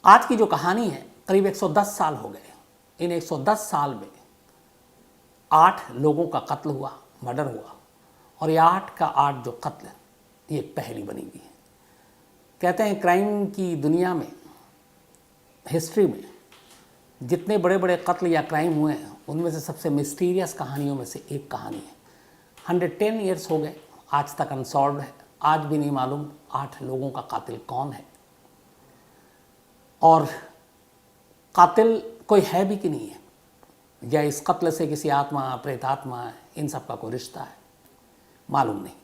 आज की जो कहानी है, करीब 110 साल हो गए। इन 110 साल में 8 लोगों का कत्ल हुआ, मर्डर हुआ, और ये 8 का 8 जो कत्ल ये पहली बनी हुई है। कहते हैं क्राइम की दुनिया में, हिस्ट्री में जितने बड़े बड़े कत्ल या क्राइम हुए हैं, उनमें से सबसे मिस्टीरियस कहानियों में से एक कहानी है। 110 ईयर्स हो गए, आज तक अनसॉल्व्ड है। आज भी नहीं मालूम 8 लोगों का कातिल कौन है, और कातिल कोई है भी कि नहीं है, या इस कत्ल से किसी आत्मा, प्रेतात्मा, इन सब का कोई रिश्ता है, मालूम नहीं।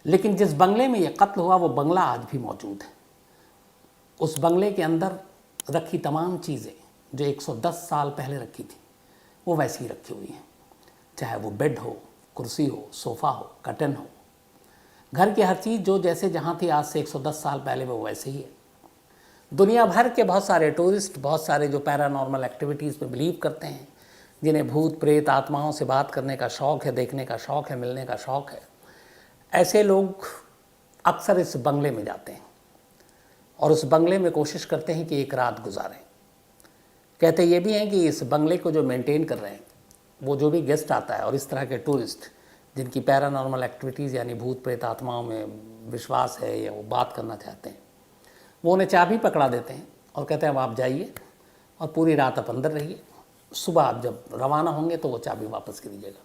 लेकिन जिस बंगले में ये कत्ल हुआ वो बंगला आज भी मौजूद है। उस बंगले के अंदर रखी तमाम चीज़ें जो 110 साल पहले रखी थी वो वैसी ही रखी हुई हैं, चाहे वो बेड हो, कुर्सी हो, सोफ़ा हो, कर्टन हो। घर की हर चीज़ जो जैसे जहाँ थी आज से 110 साल पहले वो वैसे ही है। दुनिया भर के बहुत सारे टूरिस्ट, बहुत सारे जो पैरानॉर्मल एक्टिविटीज़ में बिलीव करते हैं, जिन्हें भूत प्रेत आत्माओं से बात करने का शौक़ है, देखने का शौक़ है, मिलने का शौक़ है, ऐसे लोग अक्सर इस बंगले में जाते हैं और उस बंगले में कोशिश करते हैं कि एक रात गुजारें। कहते ये भी हैं कि इस बंगले को जो मेंटेन कर रहे हैं, वो जो भी गेस्ट आता है और इस तरह के टूरिस्ट जिनकी पैरानॉर्मल एक्टिविटीज़ यानी भूत प्रेत आत्माओं में विश्वास है या वो बात करना चाहते हैं, वो उन्हें चाबी पकड़ा देते हैं और कहते हैं अब आप जाइए और पूरी रात आप अंदर रहिए, सुबह आप जब रवाना होंगे तो वो चाबी वापस कीजिएगा।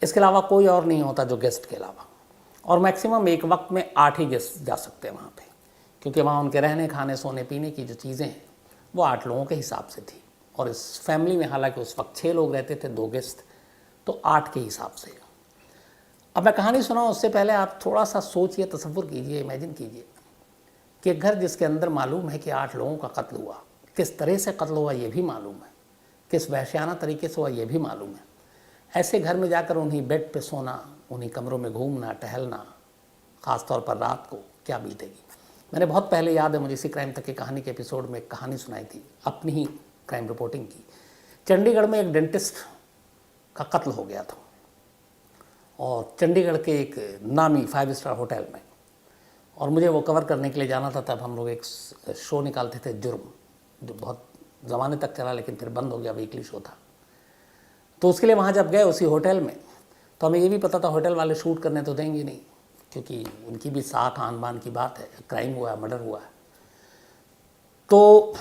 इसके अलावा कोई और नहीं होता जो गेस्ट के अलावा, और मैक्सिमम एक वक्त में 8 ही गेस्ट जा सकते हैं वहाँ पे, क्योंकि वहाँ उनके रहने, खाने, सोने, पीने की जो चीज़ें हैं वो 8 लोगों के हिसाब से थी। और इस फैमिली में हालांकि उस वक्त 6 लोग रहते थे, 2 गेस्ट, तो 8 के हिसाब से। अब मैं कहानी सुनाऊँ उससे पहले आप थोड़ा सा सोचिए, तसव्वुर कीजिए, इमेजिन कीजिए कि एक घर जिसके अंदर मालूम है कि 8 लोगों का कत्ल हुआ, किस तरह से कत्ल हुआ ये भी मालूम है, किस वहशियाना तरीके से हुआ ये भी मालूम है। ऐसे घर में जाकर उन्हीं बेड पे सोना, उन्हीं कमरों में घूमना, टहलना, ख़ासतौर पर रात को, क्या बीतेगी। मैंने बहुत पहले, याद है मुझे, इसी क्राइम तक की कहानी के एपिसोड में एक कहानी सुनाई थी, अपनी ही क्राइम रिपोर्टिंग की। चंडीगढ़ में एक डेंटिस्ट का कत्ल हो गया था, और चंडीगढ़ के एक नामी 5 स्टार होटल में, और मुझे वो कवर करने के लिए जाना था। तब हम लोग एक शो निकालते थे, जुर्म, जो बहुत ज़माने तक चला लेकिन फिर बंद हो गया, वीकली शो था। तो उसके लिए वहाँ जब गए उसी होटल में, तो हमें ये भी पता था होटल वाले शूट करने तो देंगे नहीं, क्योंकि उनकी भी साख आन बान की बात है, क्राइम हुआ है, मर्डर हुआ है। तो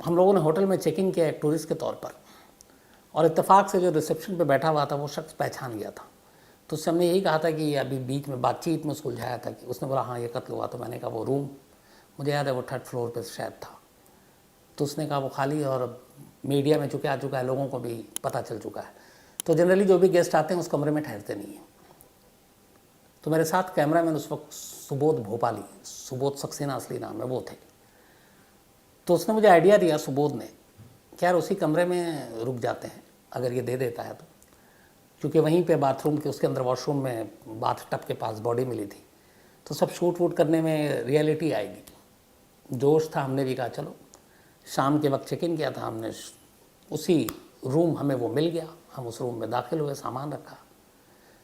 हम लोगों ने होटल में चेक इन किया एक टूरिस्ट के तौर पर, और इत्तेफाक से जो रिसेप्शन पे बैठा हुआ था वो शख्स पहचान गया था। तो उससे हमने यही कहा था कि अभी बीच में बातचीत में उसको उलझाया था कि उसने बोला हाँ ये कत्ल हुआ। तो मैंने कहा वो रूम, मुझे याद है वो 3rd फ्लोर पर शायद था। तो उसने कहा वो खाली, और मीडिया में चूँकि आ चुका है, लोगों को भी पता चल चुका है, तो जनरली जो भी गेस्ट आते हैं उस कमरे में ठहरते नहीं हैं। तो मेरे साथ कैमरामैन उस वक्त सुबोध भोपाली, सुबोध सक्सेना असली नाम है, वो थे। तो उसने मुझे आइडिया दिया, सुबोध ने, कि यार उसी कमरे में रुक जाते हैं अगर ये दे देता है तो, क्योंकि वहीं पे बाथरूम के उसके अंदर वॉशरूम में बाथ टब के पास बॉडी मिली थी, तो सब शूट वूट करने में रियलिटी आएगी। जोश था, हमने भी कहा चलो। शाम के वक्त चेक इन किया था हमने, उसी रूम हमें वो मिल गया, हम उस रूम में दाखिल हुए, सामान रखा।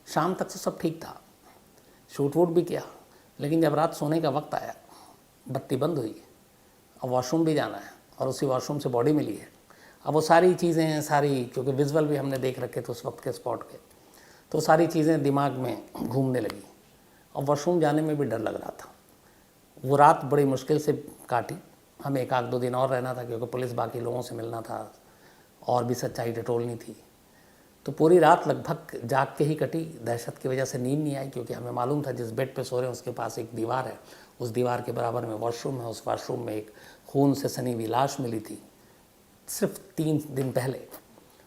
शाम तक से सब ठीक था, शूट वूट भी किया, लेकिन जब रात सोने का वक्त आया, बत्ती बंद हुई, अब वॉशरूम भी जाना है और उसी वॉशरूम से बॉडी मिली है। अब वो सारी चीज़ें, सारी, क्योंकि विजुअल भी हमने देख रखे थे उस वक्त के स्पॉट के, तो सारी चीज़ें दिमाग में घूमने लगी और वॉशरूम जाने में भी डर लग रहा था। वो रात बड़ी मुश्किल से काटी, हमें 1-2 दिन और रहना था, क्योंकि पुलिस, बाकी लोगों से मिलना था और भी सच्चाई टटोलनी थी। तो पूरी रात लगभग जाग के ही कटी। दहशत की वजह से नींद नहीं आई, क्योंकि हमें मालूम था जिस बेड पे सो रहे हैं उसके पास एक दीवार है, उस दीवार के बराबर में वॉशरूम है, उस वॉशरूम में एक खून से सनी हुई लाश मिली थी सिर्फ 3 दिन पहले,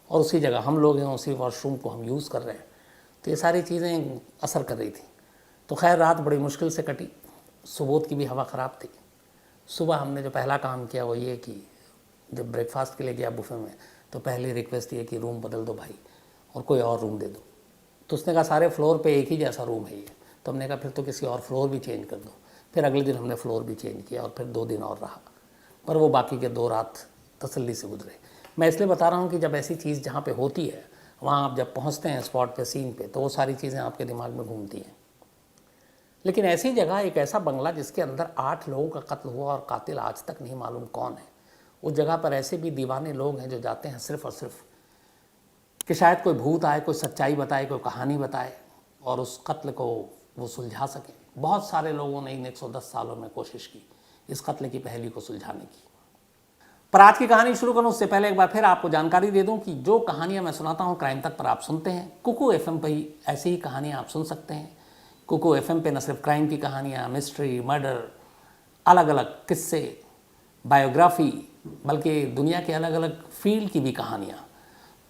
और उसी जगह हम लोग हैं, उसी वॉशरूम को हम यूज़ कर रहे हैं। तो ये सारी चीज़ें असर कर रही थी। तो खैर रात बड़ी मुश्किल से कटी। सुबोध की भी हवा ख़राब थी। सुबह हमने जो पहला काम किया वो ये कि जब ब्रेकफास्ट के लिए गया बुफे में, तो पहली रिक्वेस्ट ये कि रूम बदल दो भाई और कोई और रूम दे दो। तो उसने कहा सारे फ्लोर पे एक ही जैसा रूम है ये। तो हमने कहा फिर तो किसी और फ्लोर भी चेंज कर दो। फिर अगले दिन हमने फ्लोर भी चेंज किया और फिर 2 दिन और रहा, पर वो बाकी के 2 रात तसल्ली से गुजरे। मैं इसलिए बता रहा हूँ कि जब ऐसी चीज़ जहाँ पे होती है, वहाँ आप जब पहुँचते हैं स्पॉट पे, सीन पे, तो वो सारी चीज़ें आपके दिमाग में घूमती हैं। लेकिन ऐसी जगह एक ऐसा बंगला जिसके अंदर 8 लोगों का कत्ल हुआ और कातिल आज तक नहीं मालूम कौन है, उस जगह पर ऐसे भी दीवाने लोग हैं जो जाते हैं सिर्फ और सिर्फ कि शायद कोई भूत आए, कोई सच्चाई बताए, कोई कहानी बताए और उस कत्ल को वो सुलझा सकें। बहुत सारे लोगों ने इन 110 सालों में कोशिश की इस कत्ल की पहेली को सुलझाने की। पर आज की कहानी शुरू करूं उससे पहले एक बार फिर आपको जानकारी दे दूं कि जो कहानियां मैं सुनाता हूं क्राइम तक पर आप सुनते हैं, कुकू एफएम पर ही ऐसी ही कहानियां आप सुन सकते हैं। कुकू एफएम पे न सिर्फ क्राइम की कहानियां, मिस्ट्री, मर्डर, अलग अलग किस्से, बायोग्राफी, बल्कि दुनिया के अलग अलग फील्ड की भी कहानियां।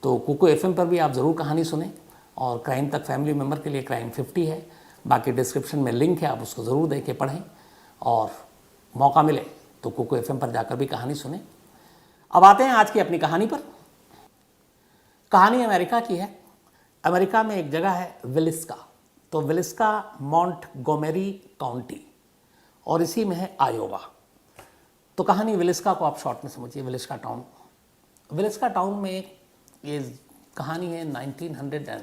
तो कुकू एफएम पर भी आप ज़रूर कहानी सुनें। और क्राइम तक फैमिली मेम्बर के लिए क्राइम 50 है, बाकी डिस्क्रिप्शन में लिंक है, आप उसको ज़रूर देख के पढ़ें और मौका मिले तो कुकू एफएम पर जाकर भी कहानी सुनें। अब आते हैं आज की अपनी कहानी पर। कहानी अमेरिका की है। अमेरिका में एक जगह है विलिस्का। तो विलिस्का मॉन्टगोमेरी काउंटी और इसी में है आयोवा। तो कहानी विलिस्का को आप शॉर्ट में समझिए, विलिस्का टाउन। विलिस्का टाउन में ये कहानी है 1912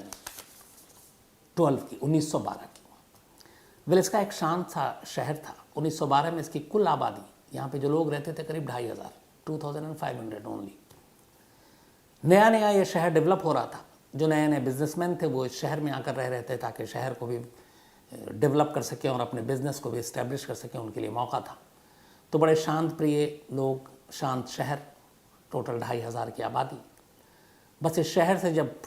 की, 1912 की। विलिस्का एक शांत सा शहर था। 1912 में इसकी कुल आबादी, यहाँ पे जो लोग रहते थे, करीब 2500, 2500 ओनली। नया नया ये शहर डेवलप हो रहा था। जो नए नए बिजनेसमैन थे वो इस शहर में आकर रह रहे थे ताकि शहर को भी डेवलप कर सकें और अपने बिजनेस को भी इस्टेब्लिश कर सकें, उनके लिए मौका था। तो बड़े शांत प्रिय लोग, शांत शहर, टोटल 2500 की आबादी। बस इस शहर से जब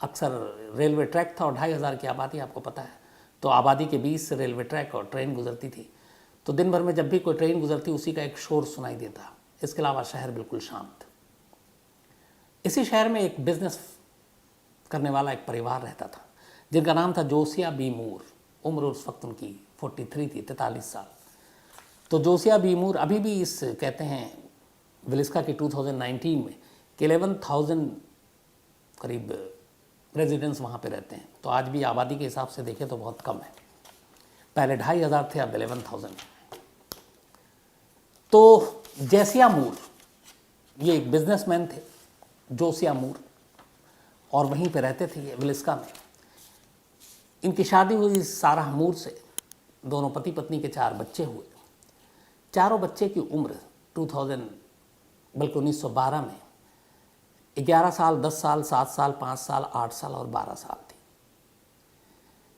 अक्सर रेलवे ट्रैक था और 2500 की आबादी आपको पता है, तो आबादी के बीच से रेलवे ट्रैक और ट्रेन गुजरती थी। तो दिन भर में जब भी कोई ट्रेन गुजरती उसी का एक शोर सुनाई देता। इसके अलावा शहर बिल्कुल शांत। इसी शहर में एक बिजनेस करने वाला एक परिवार रहता था जिनका नाम था जोसिया बी मूर। उम्र उस वक्त उनकी 43 थी, 43 साल। तो जोसिया बी मूर अभी भी इस कहते हैं विलिस्का की 2019 में कि 11,000 करीब रेजिडेंट्स वहाँ पे रहते हैं। तो आज भी आबादी के हिसाब से देखें तो बहुत कम है। पहले 2500 थे, अब 11,000। तो जेसिया मूर ये एक बिजनेसमैन थे, जोसिया मूर, और वहीं पे रहते थे ये विलिस्का में। इनकी शादी हुई सारा मूर से। दोनों पति पत्नी के 4 बच्चे हुए। चारों बच्चे की उम्र 1912 में 11 साल, 10 साल, 7 साल, 5 साल, 8 साल और 12 साल थी।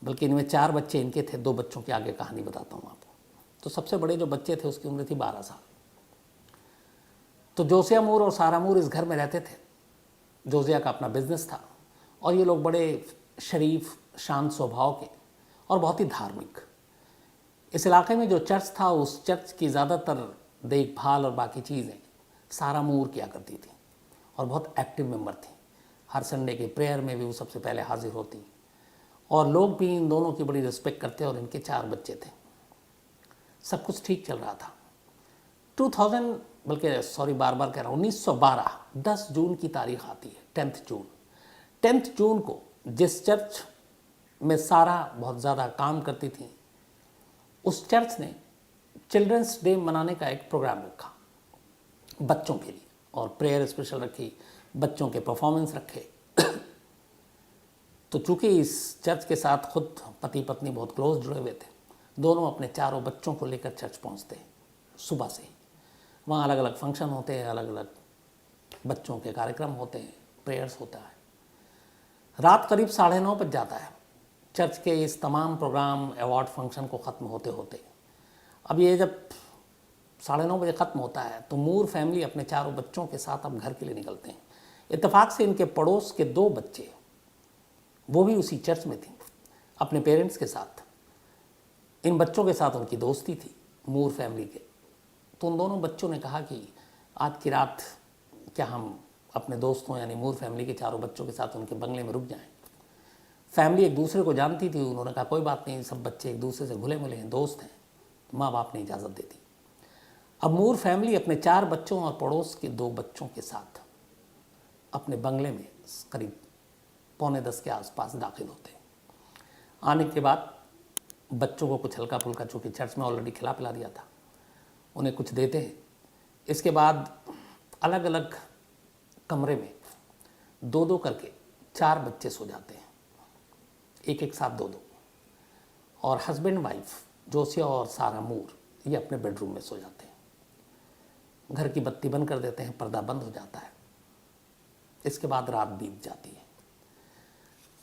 बल्कि इनमें 4 बच्चे इनके थे। 2 बच्चों की आगे कहानी बताता हूँ आपको। तो सबसे बड़े जो बच्चे थे उसकी उम्र थी 12 साल। तो जोसिया मूर और सारा मूर इस घर में रहते थे। जोसिया का अपना बिजनेस था और ये लोग बड़े शरीफ, शांत स्वभाव के और बहुत ही धार्मिक। इस इलाके में जो चर्च था, उस चर्च की ज़्यादातर देखभाल और बाकी चीज़ें सारा मूर किया करती थी और बहुत एक्टिव मेंबर थी। हर संडे के प्रेयर में भी वो सबसे पहले हाजिर होती और लोग भी इन दोनों की बड़ी रिस्पेक्ट करते और इनके 4 बच्चे थे। सब कुछ ठीक चल रहा था। 2000 बल्कि सॉरी बार बार कह रहा हूँ, 1912 10 जून की तारीख आती है, 10th जून को जिस चर्च में सारा बहुत ज़्यादा काम करती थी, उस चर्च ने चिल्ड्रंस डे मनाने का एक प्रोग्राम रखा बच्चों के लिए और प्रेयर स्पेशल रखी, बच्चों के परफॉर्मेंस रखे। तो चूँकि इस चर्च के साथ खुद पति पत्नी बहुत क्लोज जुड़े हुए थे, दोनों अपने 4 बच्चों को लेकर चर्च पहुँचते हैं सुबह से ही। वहाँ अलग अलग फंक्शन होते हैं, अलग अलग बच्चों के कार्यक्रम होते हैं, प्रेयर्स होता है। रात करीब 9:30 बज जाता है चर्च के इस तमाम प्रोग्राम, अवार्ड फंक्शन को ख़त्म होते होते। अब ये जब 9:30 बजे ख़त्म होता है तो मूर फैमिली अपने 4 बच्चों के साथ अब घर के लिए निकलते हैं। इत्तेफाक से इनके पड़ोस के 2 बच्चे, वो भी उसी चर्च में थी अपने पेरेंट्स के साथ। इन बच्चों के साथ उनकी दोस्ती थी मूर फैमिली के। तो उन दोनों बच्चों ने कहा कि आज की रात क्या हम अपने दोस्तों यानी मूर फैमिली के 4 बच्चों के साथ उनके बंगले में रुक जाएं। फैमिली एक दूसरे को जानती थी। उन्होंने कहा कोई बात नहीं, सब बच्चे एक दूसरे से घुले मिले हैं, दोस्त हैं। माँ बाप ने इजाज़त दे दी। अब मूर फैमिली अपने 4 बच्चों और पड़ोस के 2 बच्चों के साथ अपने बंगले में करीब 9:45 के आसपास दाखिल होते हैं। आने के बाद बच्चों को कुछ हल्का फुल्का, चूँकि चर्च में ऑलरेडी खिला पिला दिया था, उन्हें कुछ देते हैं। इसके बाद अलग अलग कमरे में 2-2 करके 4 बच्चे सो जाते हैं, एक एक साथ 2-2। और हस्बैंड वाइफ जोसिया और सारा मूर ये अपने बेडरूम में सो जाते हैं, घर की बत्ती बंद कर देते हैं, पर्दा बंद हो जाता है। इसके बाद रात बीत जाती है।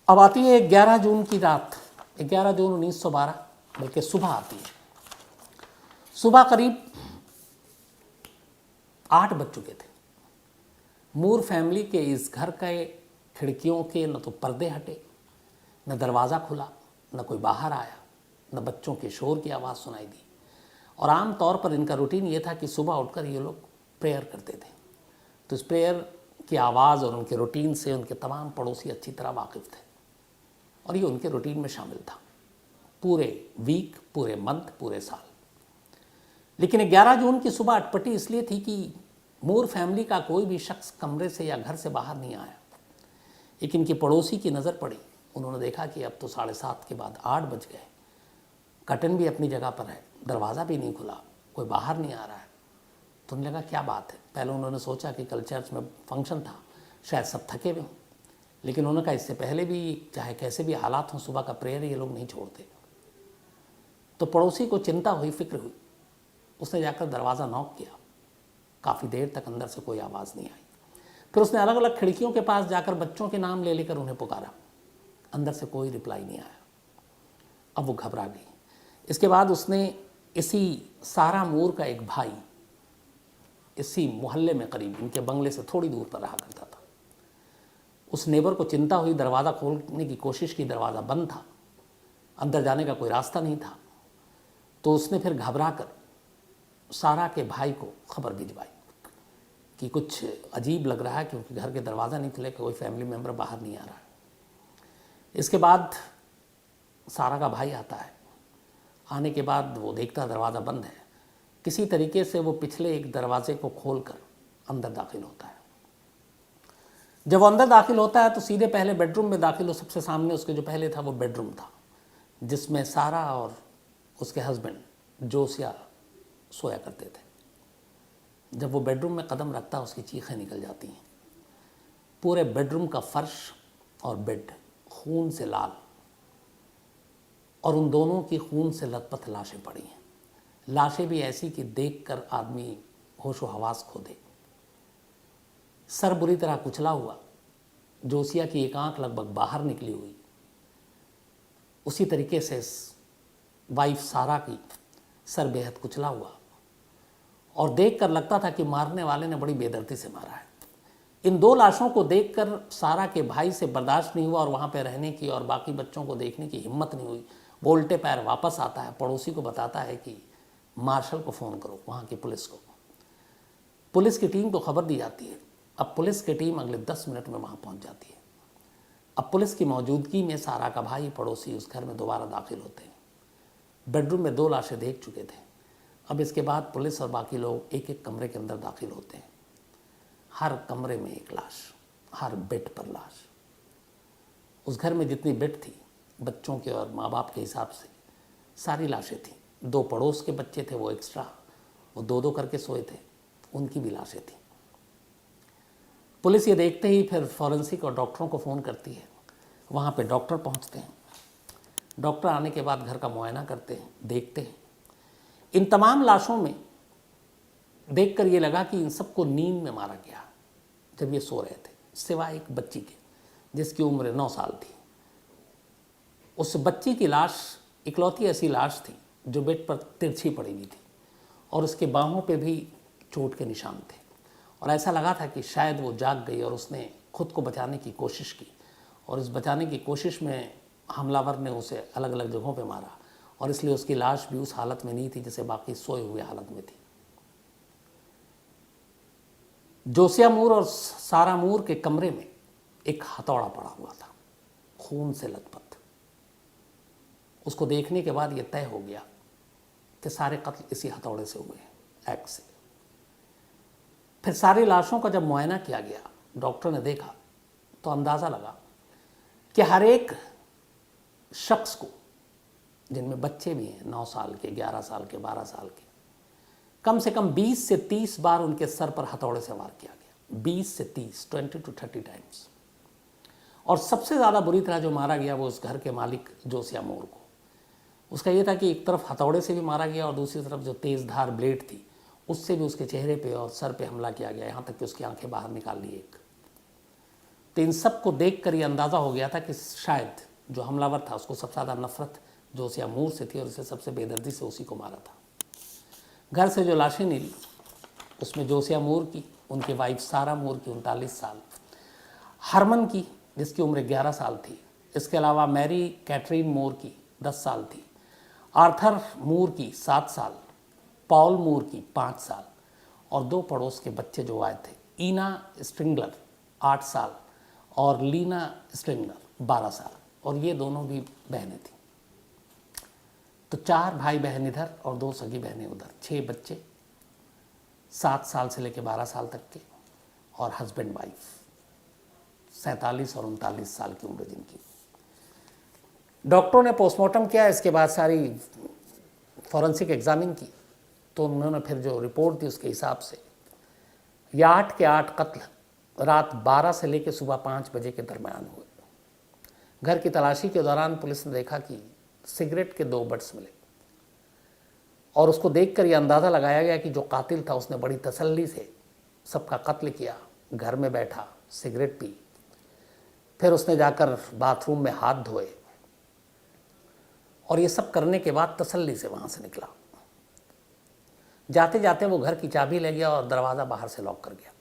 अब आती है 11 जून की रात, 11 जून 1912, बल्कि सुबह आती है। सुबह करीब 8 बज चुके थे। मूर फैमिली के इस घर के खिड़कियों के न तो पर्दे हटे, न दरवाज़ा खुला, न कोई बाहर आया, न बच्चों के शोर की आवाज़ सुनाई दी। और आम तौर पर इनका रूटीन ये था कि सुबह उठकर ये लोग प्रेयर करते थे। तो इस प्रेयर की आवाज़ और उनके रूटीन से उनके तमाम पड़ोसी अच्छी तरह वाकिफ़ थे और ये उनके रूटीन में शामिल था, पूरे वीक, पूरे मंथ, पूरे साल। लेकिन 11 जून की सुबह अटपटी इसलिए थी कि मूर फैमिली का कोई भी शख्स कमरे से या घर से बाहर नहीं आया। एक इनकी पड़ोसी की नज़र पड़ी। उन्होंने देखा कि अब तो 7:30 के बाद 8 बज गए, कर्टन भी अपनी जगह पर है, दरवाज़ा भी नहीं खुला, कोई बाहर नहीं आ रहा है। तो उन्हें लगा क्या बात है। पहले उन्होंने सोचा कि कल चर्च में फंक्शन था, शायद सब थके हुए हों, लेकिन उन्होंने कहा इससे पहले भी चाहे कैसे भी हालात हों, सुबह का प्रेयर ये लोग नहीं छोड़ते। तो पड़ोसी को चिंता हुई, फिक्र हुई। उसने जाकर दरवाज़ा नॉक किया। काफ़ी देर तक अंदर से कोई आवाज़ नहीं आई। फिर उसने अलग अलग खिड़कियों के पास जाकर बच्चों के नाम ले लेकर उन्हें पुकारा। अंदर से कोई रिप्लाई नहीं आया। अब वो घबरा गई। इसके बाद उसने इसी सारा मूर का एक भाई इसी मोहल्ले में करीब इनके बंगले से थोड़ी दूर पर रहा करता था, उस नेबर को चिंता हुई, दरवाज़ा खोलने की कोशिश की, दरवाज़ा बंद था, अंदर जाने का कोई रास्ता नहीं था। तो उसने फिर घबरा कर सारा के भाई को खबर भिजवाई कि कुछ अजीब लग रहा है, क्योंकि घर के दरवाज़ा नहीं खुले, कोई फैमिली मेम्बर बाहर नहीं आ रहा है। इसके बाद सारा का भाई आता है। आने के बाद वो देखता दरवाज़ा बंद है। किसी तरीके से वो पिछले एक दरवाजे को खोलकर अंदर दाखिल होता है। जब वो अंदर दाखिल होता है तो सीधे पहले बेडरूम में दाखिल हो। सबसे सामने उसके जो पहले था वो बेडरूम था, जिसमें सारा और उसके हस्बैंड जोसिया सोया करते थे। जब वो बेडरूम में कदम रखता उसकी चीखें निकल जाती हैं। पूरे बेडरूम का फर्श और बेड खून से लाल, और उन दोनों की खून से लथपथ लाशें पड़ी हैं। लाशें भी ऐसी कि देखकर आदमी होशो हवास खो दे। सर बुरी तरह कुचला हुआ, जोसिया की एक आंख लगभग बाहर निकली हुई। उसी तरीके से वाइफ सारा की सर बेहद कुचला हुआ, और देखकर लगता था कि मारने वाले ने बड़ी बेदर्दी से मारा है। इन 2 लाशों को देखकर सारा के भाई से बर्दाश्त नहीं हुआ और वहाँ पे रहने की और बाकी बच्चों को देखने की हिम्मत नहीं हुई। वो उल्टे पैर वापस आता है, पड़ोसी को बताता है कि मार्शल को फ़ोन करो, वहाँ की पुलिस को। पुलिस की टीम को खबर दी जाती है। अब पुलिस की टीम अगले 10 मिनट में वहाँ पहुँच जाती है। अब पुलिस की मौजूदगी में सारा का भाई, पड़ोसी उस घर में दोबारा दाखिल होते हैं। बेडरूम में 2 लाशें देख चुके थे। अब इसके बाद पुलिस और बाकी लोग एक एक कमरे के अंदर दाखिल होते हैं। हर कमरे में एक लाश, हर बेड पर लाश। उस घर में जितनी बेड थी, बच्चों के और माँ बाप के हिसाब से सारी लाशें थीं। 2 पड़ोस के बच्चे थे, वो एक्स्ट्रा, वो 2-2 करके सोए थे, उनकी भी लाशें थीं। पुलिस ये देखते ही फिर फॉरेंसिक और डॉक्टरों को फ़ोन करती है। वहाँ पे डॉक्टर पहुँचते हैं। डॉक्टर आने के बाद घर का मुआयना करते हैं, देखते हैं। इन तमाम लाशों में देखकर ये लगा कि इन सबको नींद में मारा गया जब ये सो रहे थे, सिवाय एक बच्ची के जिसकी उम्र 9 साल थी। उस बच्ची की लाश इकलौती ऐसी लाश थी जो बेड पर तिरछी पड़ी हुई थी, और उसके बाहों पे भी चोट के निशान थे, और ऐसा लगा था कि शायद वो जाग गई और उसने खुद को बचाने की कोशिश की, और इस बचाने की कोशिश में हमलावर ने उसे अलग अलग जगहों पे मारा, और इसलिए उसकी लाश भी उस हालत में नहीं थी जैसे बाकी सोए हुए हालत में थी। जोसिया मूर और सारा मूर के कमरे में एक हथौड़ा पड़ा हुआ था, खून से लथपथ। उसको देखने के बाद यह तय हो गया कि सारे कत्ल इसी हथौड़े से हुए हैं, एक्स से। फिर सारी लाशों का जब मुआयना किया गया, डॉक्टर ने देखा तो अंदाज़ा लगा कि हर एक शख्स को, जिनमें बच्चे भी हैं 9 साल के, 11 साल के, 12 साल के, कम से कम 20 से 30 बार उनके सर पर हथौड़े से वार किया गया। 20 से 30, 20 to 30 टाइम्स। और सबसे ज़्यादा बुरी तरह जो मारा गया वो उस घर के मालिक जोसिया मूर को। उसका ये था कि एक तरफ हथौड़े से भी मारा गया और दूसरी तरफ जो तेज़ धार ब्लेड थी उससे भी उसके चेहरे पे और सर पे हमला किया गया, यहाँ तक कि उसकी आंखें बाहर निकाल ली एक। तो इन सब को देख कर ये अंदाज़ा हो गया था कि शायद जो हमलावर था उसको सबसे ज़्यादा नफरत जोसिया मूर से थी और उसे सबसे बेदर्दी से उसी को मारा था। घर से जो लाशें निकली उसमें जोसिया मूर की, उनकी वाइफ सारा मूर की 39 साल, हरमन की जिसकी उम्र 11 साल थी, इसके अलावा मैरी कैटरीन मूर की 10 साल थी, आर्थर मूर की 7 साल, पॉल मूर की 5 साल और 2 पड़ोस के बच्चे जो आए थे, ईना स्ट्रिंगलर 8 साल और लीना स्ट्रिंगलर 12 साल, और ये दोनों भी बहनें थीं। तो 4 भाई बहन इधर और 2 सगी बहनें उधर, 6 बच्चे 7 साल से लेकर 12 साल तक के, और हस्बैंड वाइफ 47 और 39 साल की उम्र जिनकी। डॉक्टरों ने पोस्टमार्टम किया, इसके बाद सारी फॉरेंसिक एग्जामिन की, तो उन्होंने फिर जो रिपोर्ट दी उसके हिसाब से ये 8 के 8 कत्ल रात 12 से लेकर सुबह 5 बजे के दरमियान हुए। घर की तलाशी के दौरान पुलिस ने देखा कि सिगरेट के 2 बट्स मिले और उसको देखकर यह अंदाज़ा लगाया गया कि जो कातिल था उसने बड़ी तसल्ली से सबका कत्ल किया, घर में बैठा, सिगरेट पी, फिर उसने जाकर बाथरूम में हाथ धोए और ये सब करने के बाद तसल्ली से वहाँ से निकला। जाते जाते वो घर की चाबी ले गया और दरवाज़ा बाहर से लॉक कर गया।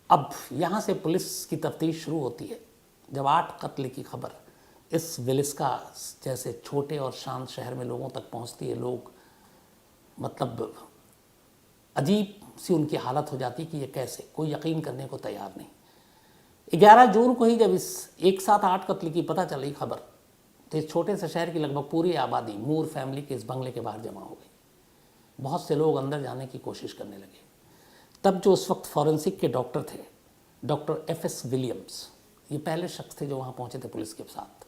अब यहाँ से पुलिस की तफ्तीश शुरू होती है। जब 8 कत्ल की खबर इस विलिस्का जैसे छोटे और शांत शहर में लोगों तक पहुँचती है, लोग मतलब अजीब सी उनकी हालत हो जाती कि ये कैसे, कोई यकीन करने को तैयार नहीं। 11 जून को ही जब इस एक साथ 8 कत्ल की पता चली खबर, तो इस छोटे से शहर की लगभग पूरी आबादी मूर फैमिली के इस बंगले के बाहर जमा हो गई। बहुत से लोग अंदर जाने की कोशिश करने लगे। तब जो उस वक्त फॉरेंसिक के डॉक्टर थे, डॉक्टर एफ.एस. विलियम्स, ये पहले शख्स थे जो वहाँ पहुँचे थे पुलिस के साथ।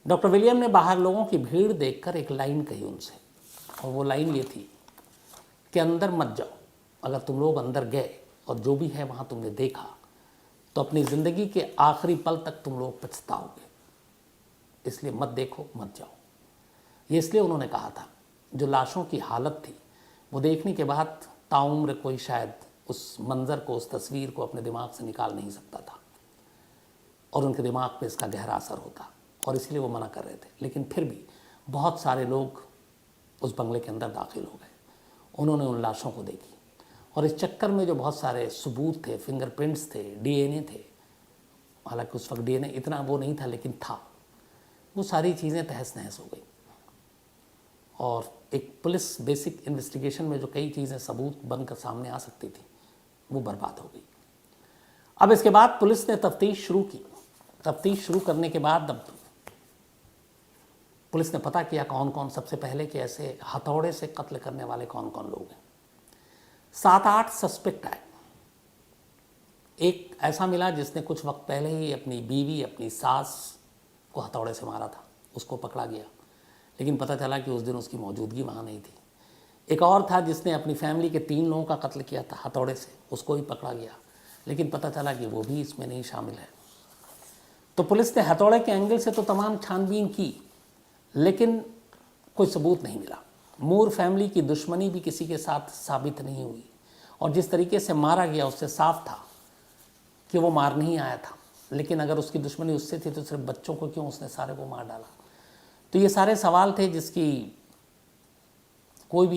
डॉक्टर विलियम ने बाहर लोगों की भीड़ देखकर एक लाइन कही उनसे, और वो लाइन ये थी कि अंदर मत जाओ। अगर तुम लोग अंदर गए और जो भी है वहाँ तुमने देखा तो अपनी ज़िंदगी के आखिरी पल तक तुम लोग पछताओगे, इसलिए मत देखो, मत जाओ। ये इसलिए उन्होंने कहा था, जो लाशों की हालत थी वो देखने के बाद ताउम्र कोई शायद उस मंज़र को, उस तस्वीर को अपने दिमाग से निकाल नहीं सकता था और उनके दिमाग पे इसका गहरा असर होता, और इसलिए वो मना कर रहे थे। लेकिन फिर भी बहुत सारे लोग उस बंगले के अंदर दाखिल हो गए। उन्होंने उन लाशों को देखी और इस चक्कर में जो बहुत सारे सबूत थे, फिंगरप्रिंट्स थे, डीएनए थे, हालांकि उस वक्त डीएनए इतना वो नहीं था लेकिन था, वो सारी चीज़ें तहस नहस हो गई और एक पुलिस बेसिक इन्वेस्टिगेशन में जो कई चीज़ें सबूत बनकर सामने आ सकती थी वो बर्बाद हो गई। अब इसके बाद पुलिस ने तफ्तीश शुरू की। तफ्तीश शुरू करने के बाद अब पुलिस ने पता किया कौन कौन सबसे पहले के ऐसे हथौड़े से कत्ल करने वाले कौन कौन लोग हैं। 7-8 सस्पेक्ट आए। एक ऐसा मिला जिसने कुछ वक्त पहले ही अपनी बीवी, अपनी सास को हथौड़े से मारा था, उसको पकड़ा गया, लेकिन पता चला कि उस दिन उसकी मौजूदगी वहाँ नहीं थी। एक और था जिसने अपनी फैमिली के 3 लोगों का कत्ल किया था हथौड़े से, उसको भी पकड़ा गया, लेकिन पता चला कि वो भी इसमें नहीं शामिल है। तो पुलिस ने हथौड़े के एंगल से तो तमाम छानबीन की, लेकिन कोई सबूत नहीं मिला। मूर फैमिली की दुश्मनी भी किसी के साथ साबित नहीं हुई और जिस तरीके से मारा गया उससे साफ था कि वो मार नहीं आया था, लेकिन अगर उसकी दुश्मनी उससे थी तो सिर्फ बच्चों को क्यों उसने सारे को मार डाला। तो ये सारे सवाल थे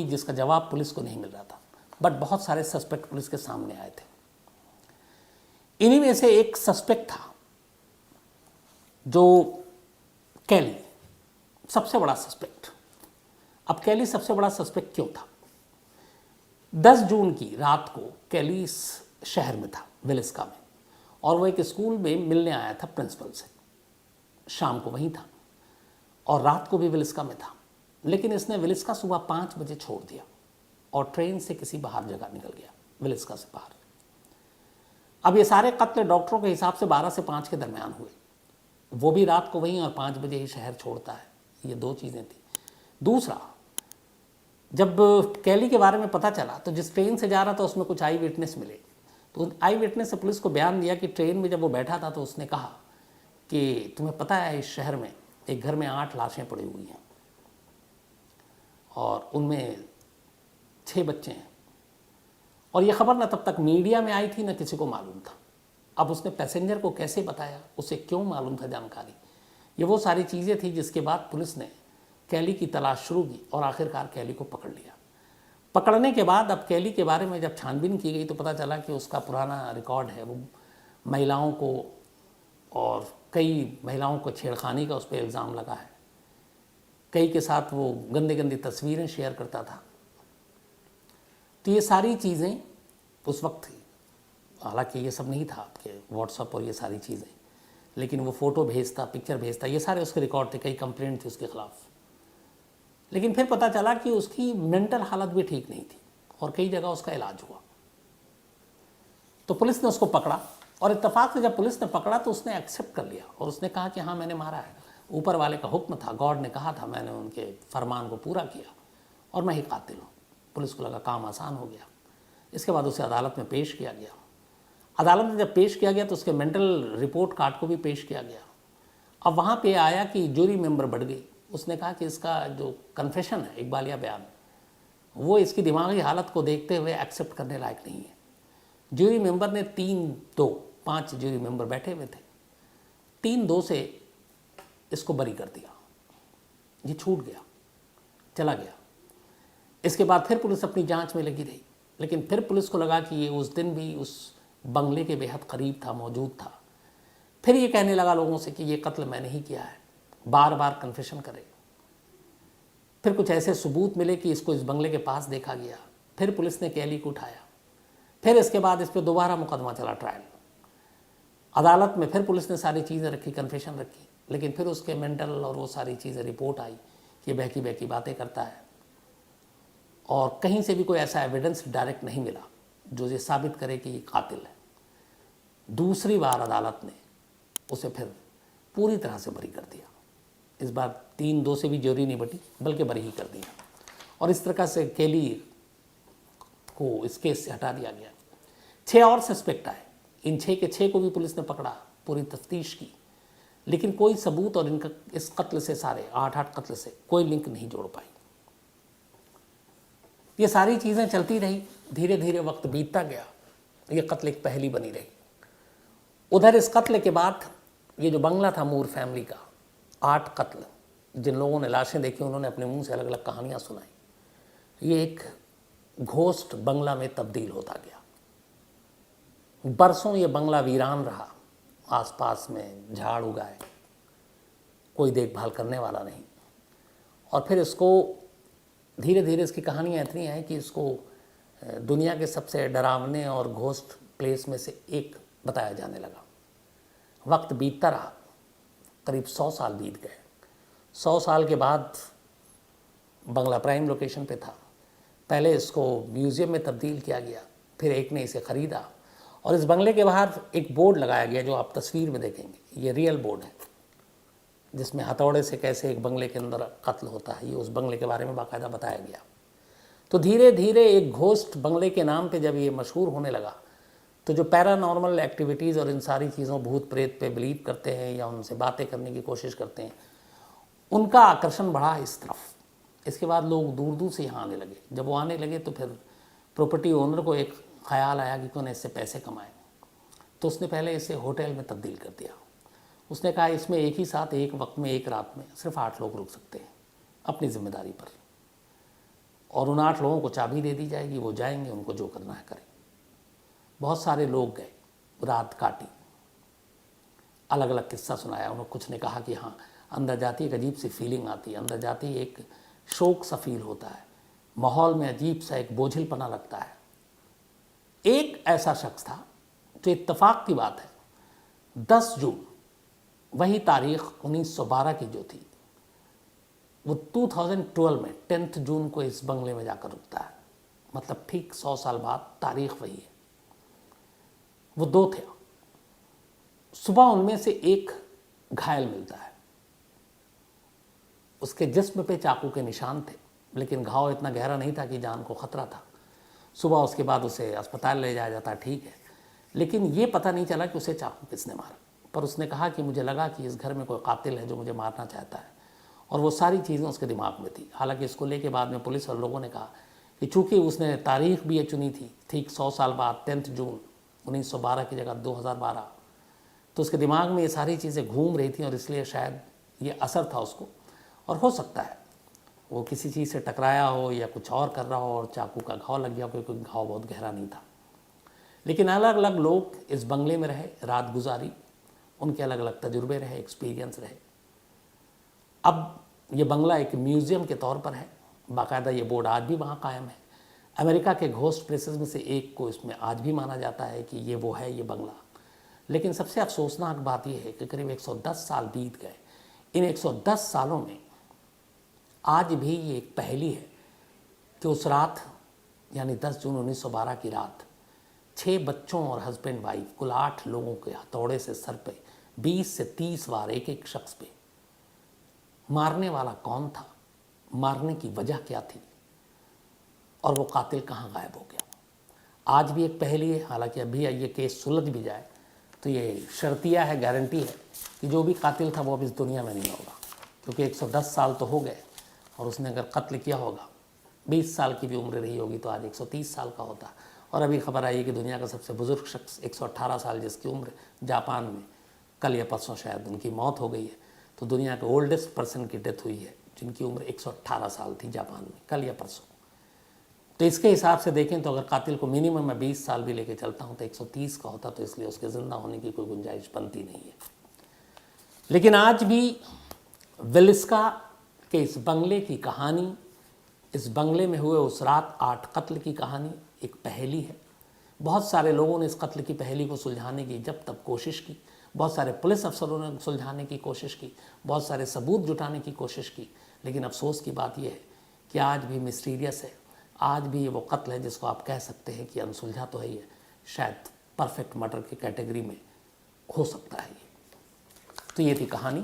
जिसका जवाब पुलिस को नहीं मिल रहा था, बट बहुत सारे सस्पेक्ट पुलिस के सामने आए थे। इन्हीं में से एक सस्पेक्ट था जो कैली, सबसे बड़ा सस्पेक्ट। अब कैली सबसे बड़ा सस्पेक्ट क्यों था? 10 जून की रात को कैली इस शहर में था, विलिस्का में, और वो एक स्कूल में मिलने आया था प्रिंसिपल से। शाम को वहीं था और रात को भी विलिस्का में था, लेकिन इसने विलिस्का सुबह 5 बजे छोड़ दिया और ट्रेन से किसी बाहर जगह निकल गया, विलिस्का से बाहर। अब ये सारे कत्ल डॉक्टरों के हिसाब से 12 से 5 के दरमियान हुए। वो भी रात को वहीं और 5 बजे ही शहर छोड़ता है। ये 2 चीज़ें थी। दूसरा, जब कैली के बारे में पता चला तो जिस ट्रेन से जा रहा था उसमें कुछ आई विटनेस मिले, तो आई विटनेस से पुलिस को बयान दिया कि ट्रेन में जब वो बैठा था तो उसने कहा कि तुम्हें पता है इस शहर में एक घर में 8 लाशें पड़ी हुई हैं और उनमें 6 बच्चे हैं। और ये खबर ना तब तक मीडिया में आई थी ना किसी को मालूम था। अब उसने पैसेंजर को कैसे बताया, उसे क्यों मालूम था जानकारी, ये वो सारी चीज़ें थी जिसके बाद पुलिस ने कैली की तलाश शुरू की और आखिरकार कैली को पकड़ लिया। पकड़ने के बाद अब कैली के बारे में जब छानबीन की गई तो पता चला कि उसका पुराना रिकॉर्ड है, वो महिलाओं को और कई महिलाओं को छेड़खानी का उस पर इल्ज़ाम लगा है, कई के साथ वो गंदी गंदी तस्वीरें शेयर करता था। तो ये सारी चीज़ें उस वक्त थी, हालांकि ये सब नहीं था आपके व्हाट्सएप और ये सारी चीज़ें, लेकिन वो फ़ोटो भेजता, पिक्चर भेजता, ये सारे उसके रिकॉर्ड थे, कई कंप्लेंट थी उसके ख़िलाफ़। लेकिन फिर पता चला कि उसकी मेंटल हालत भी ठीक नहीं थी और कई जगह उसका इलाज हुआ। तो पुलिस ने उसको पकड़ा और इत्तेफाक से जब पुलिस ने पकड़ा तो उसने एक्सेप्ट कर लिया और उसने कहा कि हाँ मैंने मारा है, ऊपर वाले का हुक्म था, गॉड ने कहा था, मैंने उनके फरमान को पूरा किया और मैं ही कातिल हूँ। पुलिस को लगा काम आसान हो गया। इसके बाद उसे अदालत में पेश किया गया। अदालत में जब पेश किया गया तो उसके मेंटल रिपोर्ट कार्ड को भी पेश किया गया। अब वहाँ पे आया कि जूरी मेंबर बढ़ गई। उसने कहा कि इसका जो कन्फेशन है, इकबालिया बयान, वो इसकी दिमागी हालत को देखते हुए एक्सेप्ट करने लायक नहीं है। जूरी मेंबर ने 5 जूरी मेंबर बैठे हुए थे, 3-2 से इसको बरी कर दिया। ये छूट गया, चला गया। इसके बाद फिर पुलिस अपनी जांच में लगी रही, लेकिन फिर पुलिस को लगा कि ये उस दिन भी उस बंगले के बेहद करीब था, मौजूद था। फिर ये कहने लगा लोगों से कि ये कत्ल मैंने ही किया है, बार बार कन्फेशन करे। फिर कुछ ऐसे सबूत मिले कि इसको इस बंगले के पास देखा गया। फिर पुलिस ने कैली को उठाया। फिर इसके बाद इस पर दोबारा मुकदमा चला, ट्रायल। अदालत में फिर पुलिस ने सारी चीज़ें रखी, कन्फेशन रखी, लेकिन फिर उसके मेंटल और वो सारी चीज़ें रिपोर्ट आई कि बहकी बहकी बातें करता है और कहीं से भी कोई ऐसा एविडेंस डायरेक्ट नहीं मिला जो ये साबित करे कि ये कातिल है। दूसरी बार अदालत ने उसे फिर पूरी तरह से बरी कर दिया। इस बार 3-2 से भी ज्यूरी नहीं बटी, बल्कि बरी ही कर दिया और इस तरह से कैली को इस केस से हटा दिया गया। 6 और सस्पेक्ट आए। इन 6 के 6 को भी पुलिस ने पकड़ा, पूरी तफ्तीश की, लेकिन कोई सबूत और इनका इस कत्ल से, सारे 8 कत्ल से कोई लिंक नहीं जोड़ पाई। ये सारी चीज़ें चलती रही, धीरे धीरे वक्त बीतता गया, ये कत्ल एक पहेली बनी रही। उधर इस कत्ल के बाद ये जो बंगला था मूर फैमिली का, 8 कत्ल, जिन लोगों ने लाशें देखी उन्होंने अपने मुंह से अलग अलग कहानियाँ सुनाई। ये एक घोस्ट बंगला में तब्दील होता गया। बरसों ये बंगला वीरान रहा, आसपास में झाड़ उगाए, कोई देखभाल करने वाला नहीं। और फिर इसको धीरे धीरे इसकी कहानियाँ इतनी हैं कि इसको दुनिया के सबसे डरावने और घोस्ट प्लेस में से एक बताया जाने लगा। वक्त बीतता रहा, करीब 100 साल बीत गए। 100 साल के बाद बंगला प्राइम लोकेशन पे था। पहले इसको म्यूज़ियम में तब्दील किया गया, फिर एक ने इसे ख़रीदा और इस बंगले के बाहर एक बोर्ड लगाया गया जो आप तस्वीर में देखेंगे। ये रियल बोर्ड है जिसमें हथौड़े से कैसे एक बंगले के अंदर कत्ल होता है, ये उस बंगले के बारे में बाकायदा बताया गया। तो धीरे धीरे एक घोस्ट बंगले के नाम पे जब ये मशहूर होने लगा तो जो पैरानॉर्मल एक्टिविटीज़ और इन सारी चीज़ों, भूत प्रेत पे बिलीव करते हैं या उनसे बातें करने की कोशिश करते हैं, उनका आकर्षण बढ़ा इस तरफ। इसके बाद लोग दूर दूर से यहाँ आने लगे। जब वो आने लगे तो फिर प्रॉपर्टी ओनर को एक ख्याल आया कि क्यों ना इससे पैसे कमाएं, तो उसने पहले इसे होटल में तब्दील कर दिया। उसने कहा इसमें एक ही साथ एक वक्त में एक रात में सिर्फ 8 लोग रुक सकते हैं अपनी जिम्मेदारी पर, और उन 8 लोगों को चाबी दे दी जाएगी, वो जाएंगे, उनको जो करना है करें। बहुत सारे लोग गए, रात काटी, अलग अलग किस्सा सुनाया। उन्होंने कुछ ने कहा कि हाँ अंदर जाती एक अजीब सी फीलिंग आती है, अंदर जाती एक शोक सा फील होता है, माहौल में अजीब सा एक बोझिलपना लगता है। एक ऐसा शख्स था जो इत्तेफाक की बात है 10 जून, वही तारीख 1912 की जो थी, वो 2012 में 10 जून को इस बंगले में जाकर रुकता है। मतलब ठीक 100 साल बाद तारीख वही है। वो 2 थे। सुबह उनमें से एक घायल मिलता है, उसके जिस्म पे चाकू के निशान थे, लेकिन घाव इतना गहरा नहीं था कि जान को खतरा था। सुबह उसके बाद उसे अस्पताल ले जाया जाता, ठीक है, लेकिन ये पता नहीं चला कि उसे चाकू किसने मारा। पर उसने कहा कि मुझे लगा कि इस घर में कोई कातिल है जो मुझे मारना चाहता है, और वो सारी चीज़ें उसके दिमाग में थी। हालांकि इसको लेके बाद में पुलिस और लोगों ने कहा कि चूँकि उसने तारीख भी ये चुनी थी ठीक 100 साल बाद 10 जून 1912 की जगह 2012, तो उसके दिमाग में ये सारी चीज़ें घूम रही थी और इसलिए शायद ये असर था उसको। और हो सकता है वो किसी चीज़ से टकराया हो या कुछ और कर रहा हो और चाकू का घाव लग गया हो, क्योंकि घाव बहुत गहरा नहीं था। लेकिन अलग अलग लोग इस बंगले में रहे, रात गुजारी, उनके अलग अलग तजुर्बे रहे, एक्सपीरियंस रहे। अब ये बंगला एक म्यूज़ियम के तौर पर है, बाकायदा ये बोर्ड आज भी वहाँ कायम है। अमेरिका के घोस्ट प्लेसेस में से एक को इसमें आज भी माना जाता है कि ये वो है, ये बंगला। लेकिन सबसे अफसोसनाक बात यह है कि करीब 110 साल बीत गए। इन 110 सालों में आज भी ये एक पहेली है कि उस रात यानी 10 जून 1912 की रात 6 बच्चों और हस्बैंड वाइफ कुल 8 लोगों के हथौड़े से सर पे 20 से 30 बार एक एक शख्स पे। मारने वाला कौन था, मारने की वजह क्या थी, और वो कातिल कहाँ गायब हो गया, आज भी एक पहेली है। हालांकि अभी ये केस सुलझ भी जाए तो ये शर्तिया है, गारंटी है कि जो भी कातिल था वो अब इस दुनिया में नहीं होगा, क्योंकि 110 साल तो हो गए और उसने अगर कत्ल किया होगा, 20 साल की भी उम्र रही होगी तो आज 130 साल का होता। और अभी खबर आई कि दुनिया का सबसे बुजुर्ग शख्स 118 साल जिसकी उम्र, जापान में कल या परसों शायद उनकी मौत हो गई है। तो दुनिया के ओल्डेस्ट पर्सन की डेथ हुई है जिनकी उम्र 118 साल थी जापान में, कल या परसों। तो इसके हिसाब से देखें तो अगर कातिल को मिनिमम मैं 20 साल भी लेके चलता हूँ तो 130 का होता, तो इसलिए उसके ज़िंदा होने की कोई गुंजाइश बनती नहीं है। लेकिन आज भी विलिस्का के इस बंगले की कहानी, इस बंगले में हुए उस रात 8 कत्ल की कहानी एक पहेली है। बहुत सारे लोगों ने इस कत्ल की पहेली को सुलझाने की जब तब कोशिश की, बहुत सारे पुलिस अफसरों ने सुलझाने की कोशिश की, बहुत सारे सबूत जुटाने की कोशिश की, लेकिन अफसोस की बात यह है कि आज भी मिस्टीरियस है। आज भी ये वो कत्ल है जिसको आप कह सकते हैं कि अनसुलझा तो है ही है, शायद परफेक्ट मर्डर की कैटेगरी में हो सकता है ये। तो ये थी कहानी।